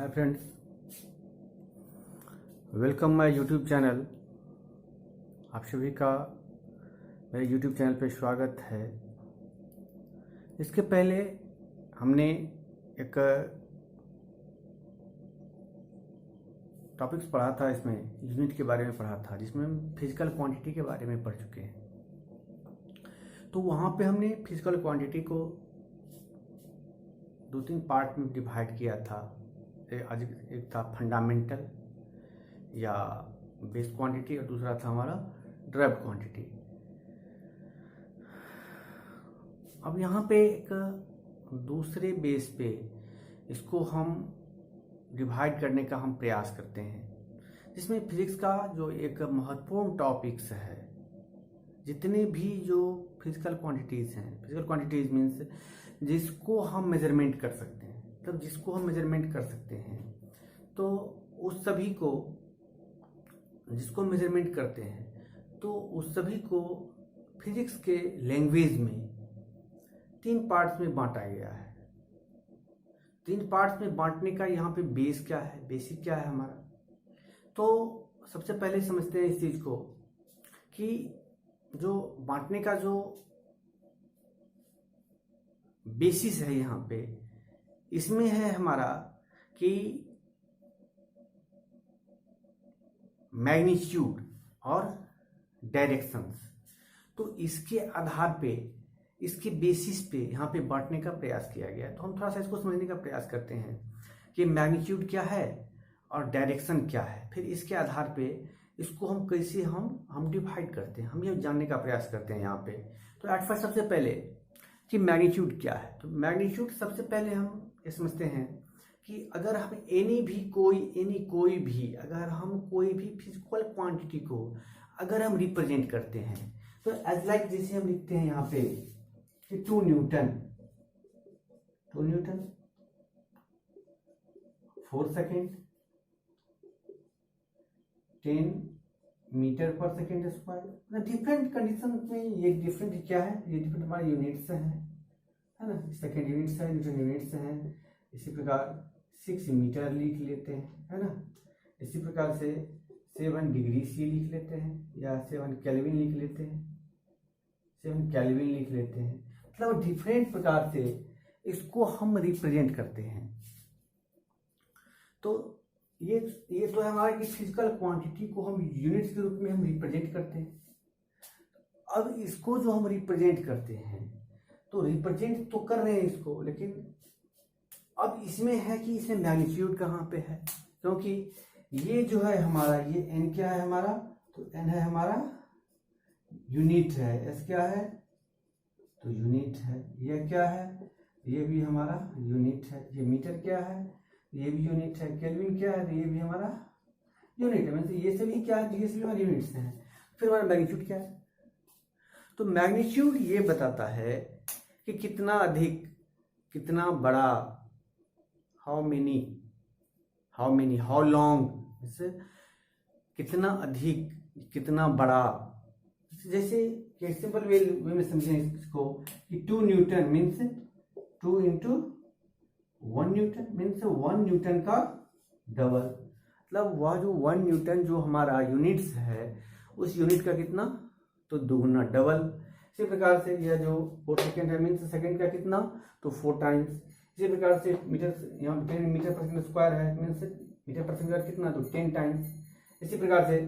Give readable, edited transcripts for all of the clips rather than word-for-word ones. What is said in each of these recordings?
Hi friends, welcome my YouTube channel. आप सभी का मेरे यूट्यूब चैनल पे स्वागत है। इसके पहले हमने एक टॉपिक्स पढ़ा था, इसमें यूनिट के बारे में पढ़ा था, जिसमें हम फिजिकल क्वांटिटी के बारे में पढ़ चुके हैं। तो वहाँ पे हमने फिजिकल क्वांटिटी को 2-3 पार्ट में डिवाइड किया था। एक था फंडामेंटल या बेस क्वांटिटी और दूसरा था हमारा ड्राइव क्वांटिटी। अब यहाँ पे एक दूसरे बेस पे इसको हम डिवाइड करने का हम प्रयास करते हैं, जिसमें फिजिक्स का जो एक महत्वपूर्ण टॉपिक्स है, जितने भी जो फिजिकल क्वांटिटीज़ हैं, फिजिकल क्वांटिटीज़ मीन्स जिसको हम मेजरमेंट कर सकते हैं, तब जिसको हम मेजरमेंट कर सकते हैं, तो उस सभी को, जिसको मेजरमेंट करते हैं, तो उस सभी को फिजिक्स के लैंग्वेज में 3 पार्ट्स में बांटा गया है। 3 पार्ट्स में बांटने का यहाँ पे बेस क्या है, बेसिक क्या है हमारा। तो सबसे पहले समझते हैं इस चीज़ को कि जो बांटने का जो बेसिस है यहाँ पे, इसमें है हमारा कि मैग्नीट्यूड और डायरेक्शंस। तो इसके आधार पे, इसके बेसिस पे यहाँ पे बांटने का प्रयास किया गया है। तो हम थोड़ा सा इसको समझने का प्रयास करते हैं कि मैग्नीट्यूड क्या है और डायरेक्शन क्या है। फिर इसके आधार पे इसको हम कैसे हम डिवाइड करते हैं, हम ये जानने का प्रयास करते हैं यहाँ पे। तो एट फर्स्ट सबसे पहले कि मैग्नीट्यूड क्या है। तो मैग्नीट्यूड सबसे पहले हम ये समझते हैं कि अगर हम अगर हम कोई भी फिजिकल क्वांटिटी को अगर हम रिप्रेजेंट करते हैं, तो एज लाइक जैसे हम लिखते हैं यहाँ पे कि 2 न्यूटन 4 सेकेंड 10 मीटर पर सेकेंड स्क्वायर। डिफरेंट कंडीशन में ये डिफरेंट क्या है, ये डिफरेंट हमारे यूनिट्स है ना। सेकेंड यूनिट्स है, न्यूटन यूनिट्स हैं। इसी प्रकार 6 मीटर लिख लेते हैं, है ना। इसी प्रकार से 7 डिग्री सी लिख लेते हैं, या 7 केल्विन लिख लेते हैं, 7 केल्विन लिख लेते हैं। मतलब डिफरेंट प्रकार से इसको हम रिप्रेजेंट करते हैं। तो ये तो है हमारा कि फिजिकल क्वांटिटी को हम यूनिट्स के रूप में हम रिप्रेजेंट करते हैं। अब इसको जो हम रिप्रेजेंट करते हैं, तो रिप्रेजेंट तो कर रहे हैं इसको, लेकिन अब इसमें है कि इसमें मैग्नीट्यूड कहाँ पे है, क्योंकि ये जो है हमारा, ये n क्या है हमारा, तो n है हमारा यूनिट है, s क्या है तो यूनिट है, ये क्या है, ये भी हमारा यूनिट है, ये मीटर क्या है, ये भी यूनिट है, केल्विन क्या है, तो ये भी हमारा यूनिट है। मतलब ये सभी क्या है, ये सभी हमारे यूनिट्स हैं। फिर हमारा मैग्नीट्यूड क्या है, तो मैग्नीट्यूड ये बताता है कि कितना अधिक, कितना बड़ा, हाउ लॉन्ग, कितना अधिक, कितना बड़ा। जैसे सिंपल वे में समझें इसको कि 2 Newton means 2 into 1 Newton means 1 Newton का डबल। मतलब वह जो 1 न्यूटन जो हमारा यूनिट्स है, उस यूनिट का कितना, तो दुगुना, डबल। इसी प्रकार से यह जो 4 सेकेंड है मीन्स सेकेंड का कितना, तो 4 टाइम्स। इसी प्रकार से मीटर, यहाँ 10 मीटर पर सेकेंड स्क्वायर है मीन्स मीटर पर सेकेंड कितना, तो 10 टाइम्स। इसी प्रकार से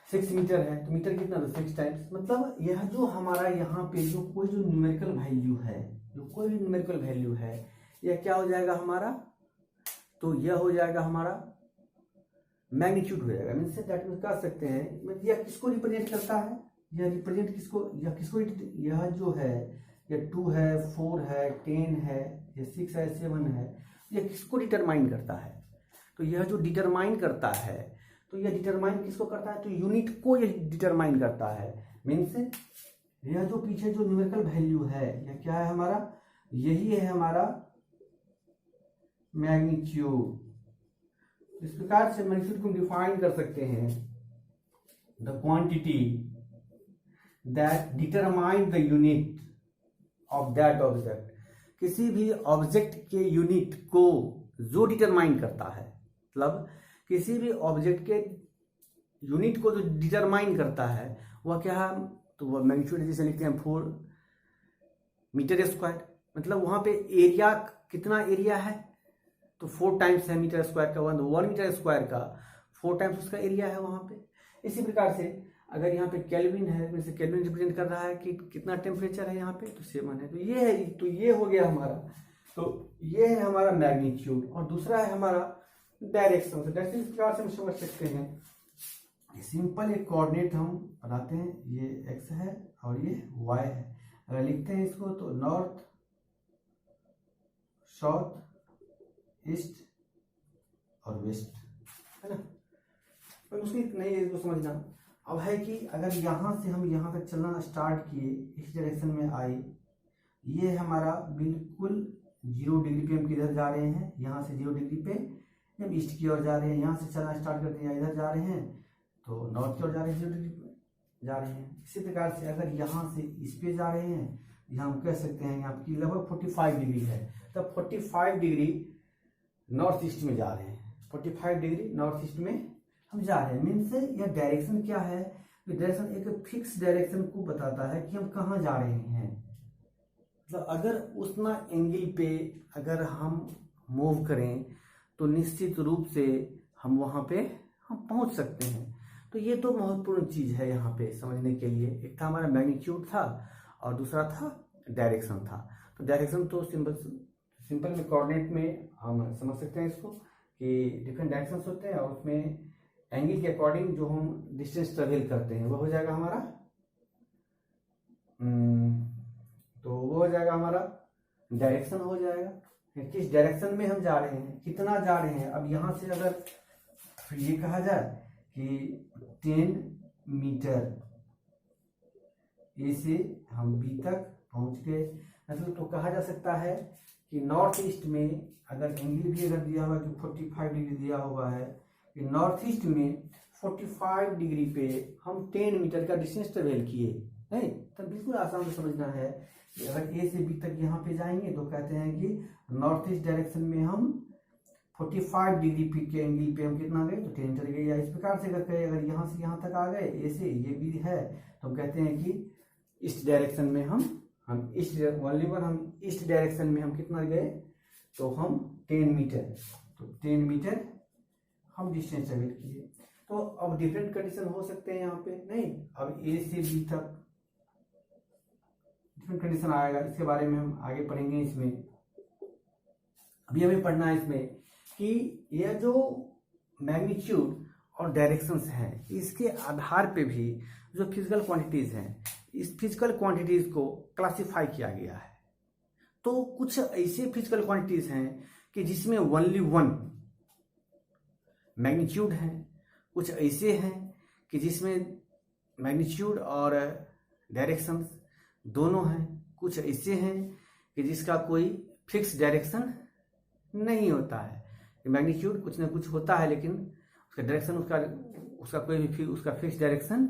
6 मीटर है तो मीटर कितना, तो 6 टाइम्स। मतलब यह जो हमारा यहाँ पे जो कोई जो न्यूमेरिकल वैल्यू है, जो कोई भी न्यूमेरिकल वैल्यू है, यह क्या हो जाएगा हमारा, तो यह हो जाएगा हमारा मैग्नीट्यूड हो जाएगा। मीन्स दैट मीन्स कह सकते हैं यह किसको रिप्रेजेंट करता है, यह रिप्रेजेंट किसको, यह जो है, यह 2 है, 4 है, 10 है, यह 6 है, 7 है, यह किसको डिटरमाइन करता है। तो यह जो डिटरमाइन करता है, तो यह डिटरमाइन किसको करता है, तो यूनिट को यह डिटरमाइन करता है। मीन्स यह जो पीछे जो न्यूमेरिकल वैल्यू है, यह क्या है हमारा, यही है हमारा मैग्नीट्यूड। इस प्रकार से मैग्नीट्यूड को डिफाइन कर सकते हैं, the quantity that determine the unit of that object, किसी भी ऑब्जेक्ट के यूनिट को जो डिटरमाइन करता है, मतलब किसी भी ऑब्जेक्ट के यूनिट को जो डिटरमाइन करता है वह क्या है, तो वह मैग्नीट्यूड जिसे लिखते हैं 4 मीटर स्क्वायर। मतलब वहां पे एरिया, कितना एरिया है, तो 4 टाइम्स है मीटर स्क्वायर का, 1 मीटर स्क्वायर का 4 टाइम्स उसका एरिया है वहां पे। इसी प्रकार से अगर यहाँ पे केल्विन है, वैसे केल्विन रिप्रेजेंट कर रहा है कि कितना टेम्परेचर है यहाँ पे, तो 7 है। तो ये है, तो ये हो गया हमारा, तो ये है हमारा मैग्नीट्यूड। और दूसरा है हमारा डायरेक्शन। तो डायरेक्शन इस प्रकार से हम समझ सकते हैं, सिंपल एक कोऑर्डिनेट हम बनाते हैं, ये एक्स है और ये वाई है। अगर लिखते हैं इसको तो नॉर्थ, साउथ, ईस्ट और वेस्ट, है ना। तो मुश्किल नहीं है इसको समझना। अब है कि अगर यहाँ से हम यहाँ तक चलना स्टार्ट किए, इस डायरेक्शन में आए, ये हमारा बिल्कुल 0 डिग्री पे हम किधर जा रहे हैं, यहाँ से 0 डिग्री पे हम ईस्ट की ओर जा रहे हैं। यहाँ से चलना स्टार्ट करते हैं, इधर जा रहे हैं तो नॉर्थ की ओर जा रहे हैं, 0 डिग्री पे जा रहे हैं। इसी प्रकार से अगर यहाँ से इस पे जा रहे हैं, यहाँ हम कह सकते हैं यहाँ की लगभग 45 डिग्री है, तब 45 डिग्री नॉर्थ ईस्ट में जा रहे हैं, 45 डिग्री नॉर्थ ईस्ट में हम जा रहे हैं। मीन्स यह डायरेक्शन क्या है, डायरेक्शन एक फिक्स डायरेक्शन को बताता है कि हम कहाँ जा रहे हैं। मतलब अगर उतना एंगल पे अगर हम मूव करें तो निश्चित रूप से हम वहाँ पे हम पहुँच सकते हैं। तो ये तो महत्वपूर्ण चीज़ है यहाँ पे समझने के लिए। एक था हमारा मैग्नीट्यूड था और दूसरा था डायरेक्शन था। तो डायरेक्शन तो सिंपल में कोऑर्डिनेट में हम समझ सकते हैं इसको कि डिफरेंट डायरेक्शंस होते हैं और उसमें एंगल के अकॉर्डिंग जो हम डिस्टेंस ट्रेवल करते हैं वो हो जाएगा हमारा, तो वो हो जाएगा हमारा डायरेक्शन हो जाएगा। किस डायरेक्शन में हम जा रहे हैं, कितना जा रहे हैं। अब यहाँ से अगर ये कहा जाए कि 10 मीटर ए से हम बी तक पहुँच गए, मतलब तो कहा जा सकता है कि नॉर्थ ईस्ट में अगर एंगल भी अगर दिया हुआ कि 45 डिग्री दिया हुआ है कि नॉर्थ ईस्ट में 45 डिग्री पे हम 10 मीटर का डिस्टेंस ट्रेवल किए, नहीं तब बिल्कुल आसान से समझना है कि अगर ए से बी तक यहाँ पे जाएंगे तो कहते हैं कि नॉर्थ ईस्ट डायरेक्शन में हम 45 डिग्री पे के एंगल पे हम कितना गए, तो 10 मीटर गए। या इस प्रकार से अगर यहाँ से यहाँ तक आ गए, ए से ये बी है, तो हम कहते हैं कि ईस्ट डायरेक्शन में हम ईस्ट ओनली वन हम ईस्ट डायरेक्शन में हम कितना गए, तो हम 10 मीटर, तो 10 मीटर हम डिस्टेंस ट्रेवल किए। तो अब डिफरेंट कंडीशन हो सकते हैं यहाँ पे, नहीं अब ए से बी तक डिफरेंट कंडीशन आएगा, इसके बारे में हम आगे पढ़ेंगे। इसमें अभी हमें पढ़ना है इसमें कि यह जो मैग्नीट्यूड और डायरेक्शंस हैं, इसके आधार पे भी जो फिजिकल क्वांटिटीज हैं, इस फिजिकल क्वांटिटीज को क्लासिफाई किया गया है। तो कुछ ऐसे फिजिकल क्वांटिटीज हैं कि जिसमें ओनली वन मैग्नीट्यूड है, कुछ ऐसे हैं कि जिसमें मैग्नीट्यूड और डायरेक्शन दोनों हैं, कुछ ऐसे हैं कि जिसका कोई फिक्स डायरेक्शन नहीं होता है। मैग्नीट्यूड कुछ ना कुछ होता है लेकिन उसका डायरेक्शन उसका कोई भी उसका फिक्स डायरेक्शन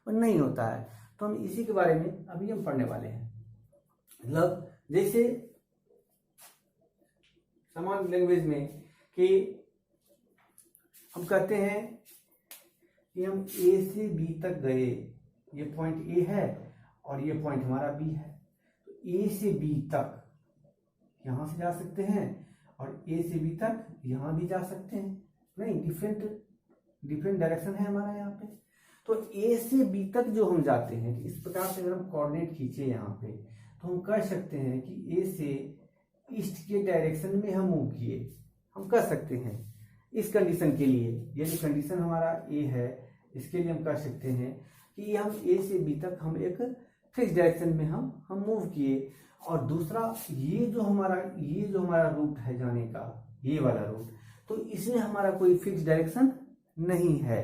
नहीं होता है। तो हम इसी के बारे में अभी हम पढ़ने वाले हैं। मतलब जैसे सामान्य लैंग्वेज में कि हम कहते हैं कि हम ए से बी तक गए, ये पॉइंट ए है और ये पॉइंट हमारा बी है, तो ए से बी तक यहां से जा सकते हैं और ए से बी तक यहां भी जा सकते हैं, नहीं डिफरेंट डायरेक्शन है हमारा यहाँ पे। तो ए से बी तक जो हम जाते हैं, इस प्रकार से अगर हम कोऑर्डिनेट खींचे यहाँ पे तो हम कह सकते हैं कि ए से ईस्ट के डायरेक्शन में हम मूव किए, हम कह सकते हैं। इस कंडीशन के लिए, ये जो कंडीशन हमारा ए है, इसके लिए हम कह सकते हैं कि हम ए से बी तक हम एक फिक्स डायरेक्शन में हम मूव किए। और दूसरा ये जो हमारा रूट है जाने का, ये वाला रूट, तो इसमें हमारा कोई फिक्स डायरेक्शन नहीं है,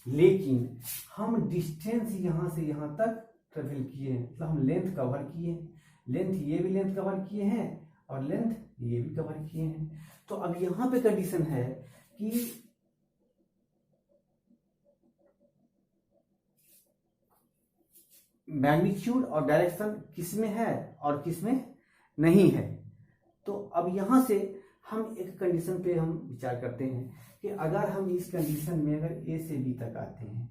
लेकिन हम डिस्टेंस यहाँ से यहाँ तक ट्रेवल किए हैं, मतलब हम लेंथ कवर किए हैं, लेंथ ये भी लेंथ कवर किए हैं और लेंथ ये भी कवर किए हैं। तो अब यहाँ पे कंडीशन है कि मैग्नीट्यूड और डायरेक्शन किस में है और किस में नहीं है। तो अब यहाँ से हम एक कंडीशन पे हम विचार करते हैं कि अगर हम इस कंडीशन में अगर ए से बी तक आते हैं,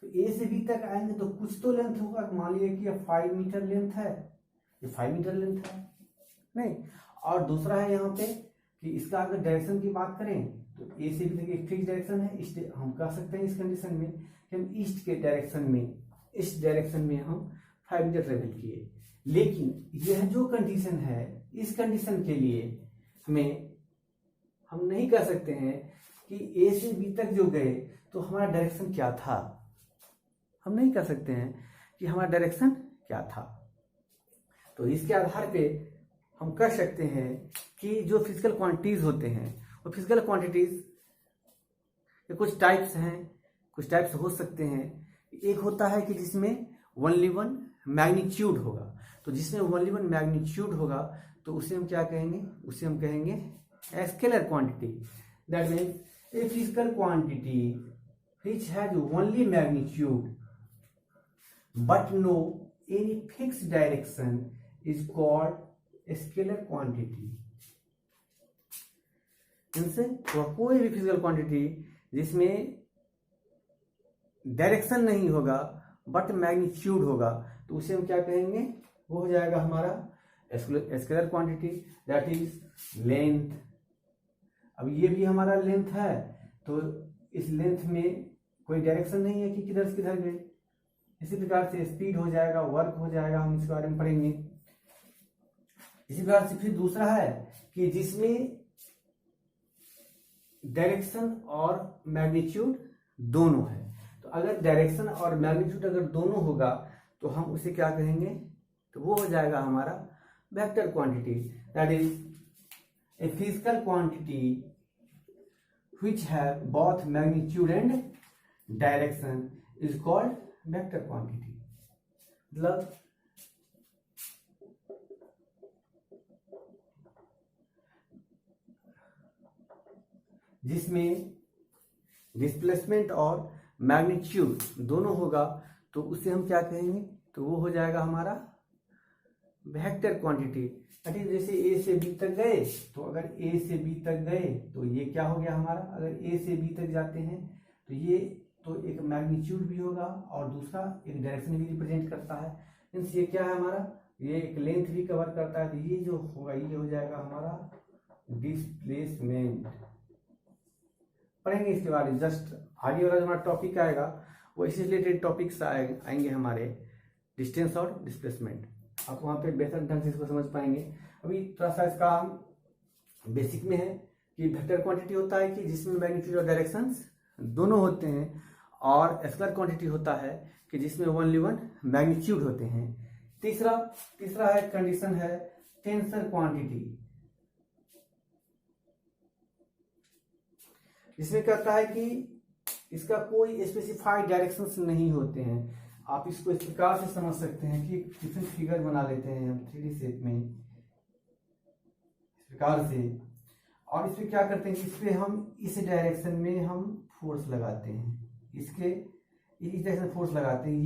तो ए से बी तक आएंगे तो कुछ तो लेंथ होगा। मान लीजिए कि ये 5 मीटर लेंथ है, ये 5 मीटर लेंथ है नहीं, और दूसरा है यहाँ पे कि इसका अगर डायरेक्शन की बात करें तो ए से बी तक एक फिक्स डायरेक्शन है। इस हम कह सकते हैं इस कंडीशन में कि हम ईस्ट के डायरेक्शन में, इस डायरेक्शन में हम 5 मीटर ट्रेवल किए। लेकिन यह जो कंडीशन है, इस कंडीशन के लिए हम नहीं कह सकते हैं कि ए से बी तक जो गए तो हमारा डायरेक्शन क्या था। हम नहीं कह सकते हैं कि हमारा डायरेक्शन क्या था। तो इसके आधार पे हम कह सकते हैं कि जो फिजिकल क्वांटिटीज होते हैं, वो फिजिकल क्वांटिटीज के कुछ टाइप्स हैं, कुछ टाइप्स हो सकते हैं। एक होता है कि जिसमें ओनली वन मैग्नीट्यूड होगा, तो जिसमें ओनली वन मैग्नीट्यूड होगा तो उसे हम क्या कहेंगे, उसे हम कहेंगे scalar quantity. That means A physical quantity which has only magnitude but no any fixed direction is called a scalar quantity। इनसे वह कोई भी फिजिकल क्वांटिटी जिसमें डायरेक्शन नहीं होगा बट मैग्नीट्यूड होगा तो उसे हम क्या कहेंगे, वो हो जाएगा हमारा scalar quantity. That is length. अब ये भी हमारा लेंथ है, तो इस लेंथ में कोई डायरेक्शन नहीं है कि किधर से किधर गए। इसी प्रकार से स्पीड हो जाएगा, वर्क हो जाएगा, हम इसके बारे में पढ़ेंगे। इसी प्रकार से फिर दूसरा है कि जिसमें डायरेक्शन और मैग्नीट्यूड दोनों है। तो अगर डायरेक्शन और मैग्नीट्यूड अगर दोनों होगा तो हम उसे क्या कहेंगे, तो वो हो जाएगा हमारा vector quantity. That is a physical quantity which have both magnitude and direction is called vector quantity। मतलब जिसमें डिस्प्लेसमेंट और मैग्नीट्यूड दोनों होगा तो उसे हम क्या कहेंगे, तो वो हो जाएगा हमारा वेक्टर क्वांटिटी। दैट इज जैसे ए से बी तक गए, तो अगर ए से बी तक गए तो ये क्या हो गया हमारा, अगर ए से बी तक जाते हैं तो ये तो एक मैग्नीट्यूड भी होगा और दूसरा एक डायरेक्शन भी रिप्रेजेंट करता है। मीन्स ये क्या है हमारा, ये एक लेंथ भी कवर करता है। तो ये जो होगा ये हो जाएगा हमारा डिस्प्लेसमेंट। पढ़ेंगे इसके बारे में, जस्ट आगे वाला जो हमारा टॉपिक आएगा वो इससे रिलेटेड टॉपिक्स आएंगे हमारे, डिस्टेंस और डिस्प्लेसमेंट। आप वहाँ पे बेहतर ढंग से इसको समझ पाएंगे। अभी थोड़ा सा इसका बेसिक में है कि वेक्टर क्वांटिटी होता है कि जिसमें मैग्नीट्यूड और डायरेक्शंस दोनों होते हैं, और स्केलर क्वांटिटी होता है कि जिसमें ओनली वन मैग्नीट्यूड होते हैं। तीसरा है कंडीशन है टेंसर क्वांटिटी, जिसमें कहता है कि इसका कोई स्पेसिफाइड डायरेक्शंस नहीं होते हैं। आप इसको इस प्रकार से समझ सकते हैं कि डिफरेंट फिगर बना लेते हैं हम 3D शेप में इस प्रकार से, और इस पे क्या करते हैं कि इस पे हम इस डायरेक्शन में हम फोर्स लगाते हैं, इसके इस डायरेक्शन में फोर्स लगाते हैं।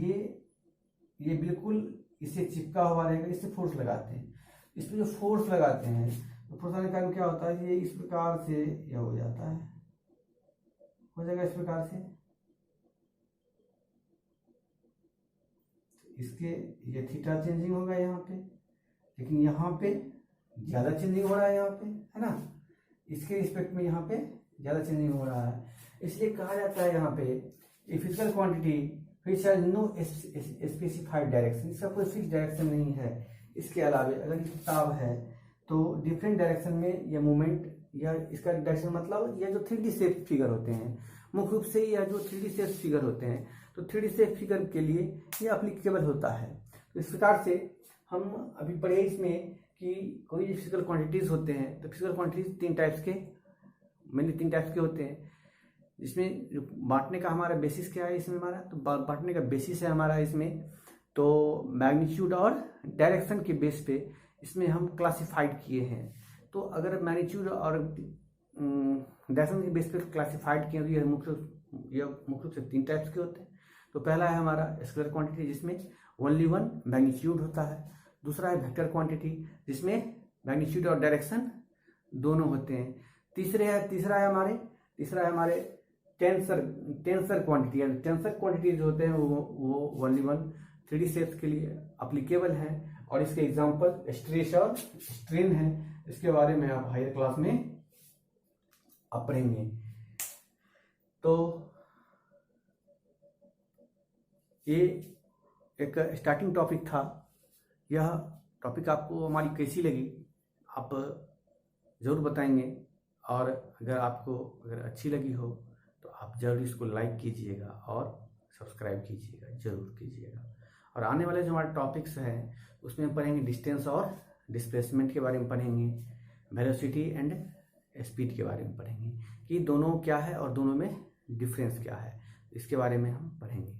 ये बिल्कुल इसे चिपका हुआ रहेगा, इससे फोर्स लगाते हैं। इस पे जो फोर्स लगाते हैं तो फोर्स लगाने का कारण क्या होता है, ये इस प्रकार से यह हो जाता है, हो जाएगा इस प्रकार से। इसके ये थीटा चेंजिंग होगा यहाँ पे, लेकिन यहाँ पे ज्यादा चेंजिंग हो रहा है यहाँ पे, है ना। इसके रिस्पेक्ट में यहाँ पे ज्यादा चेंजिंग हो रहा है, इसलिए कहा जाता है यहाँ पे a physical quantity which has no specified direction. इसका कोई फिक्स डायरेक्शन नहीं है। इसके अलावा अगर ये किताब है तो डिफरेंट डायरेक्शन में यह मूवमेंट या इसका डायरेक्शन मतलब यह जो 3D शेप फिगर होते हैं, मुख्य रूप से यह जो 3D शेप फिगर होते हैं, तो 3D शेप फिगर के लिए ये एप्लीकेबल होता है। तो इस प्रकार से हम अभी पढ़े इसमें कि कोई फिजिकल क्वांटिटीज होते हैं, तो फिजिकल क्वांटिटीज तीन टाइप्स के होते हैं। इसमें जो बांटने का हमारा बेसिस क्या है इसमें हमारा, तो बांटने का बेसिस है हमारा इसमें तो मैग्नीट्यूड और डायरेक्शन के बेस पे इसमें हम क्लासिफाइड किए हैं। तो अगर मैग्नीट्यूड और डायरेक्शन के बेस पे क्लासिफाइड किए तो यह मुख्य रूप से तीन टाइप्स के होते हैं। तो पहला है हमारा स्केलर क्वांटिटी जिसमें ओनली वन मैग्नीट्यूड होता है। दूसरा है वेक्टर क्वांटिटी जिसमें मैग्नीट्यूड और डायरेक्शन दोनों होते हैं। तीसरा है हमारे टेंसर क्वांटिटी। टेंसर क्वांटिटी जो होते हैं वो ओनली वन 3D शेप्स के लिए अप्लीकेबल है, और इसके एग्जांपल स्ट्रेस और स्ट्रेन है। इसके बारे में आप हायर क्लास में आप पढ़ेंगे। तो ये एक स्टार्टिंग टॉपिक था। यह टॉपिक आपको हमारी कैसी लगी आप ज़रूर बताएंगे, और अगर अच्छी लगी हो तो आप ज़रूर इसको लाइक कीजिएगा और सब्सक्राइब कीजिएगा, ज़रूर कीजिएगा। और आने वाले जो हमारे टॉपिक्स हैं उसमें पढ़ेंगे डिस्टेंस और डिस्प्लेसमेंट के बारे में पढ़ेंगे, वेलोसिटी एंड स्पीड के बारे में पढ़ेंगे कि दोनों क्या है और दोनों में डिफरेंस क्या है, इसके बारे में हम पढ़ेंगे।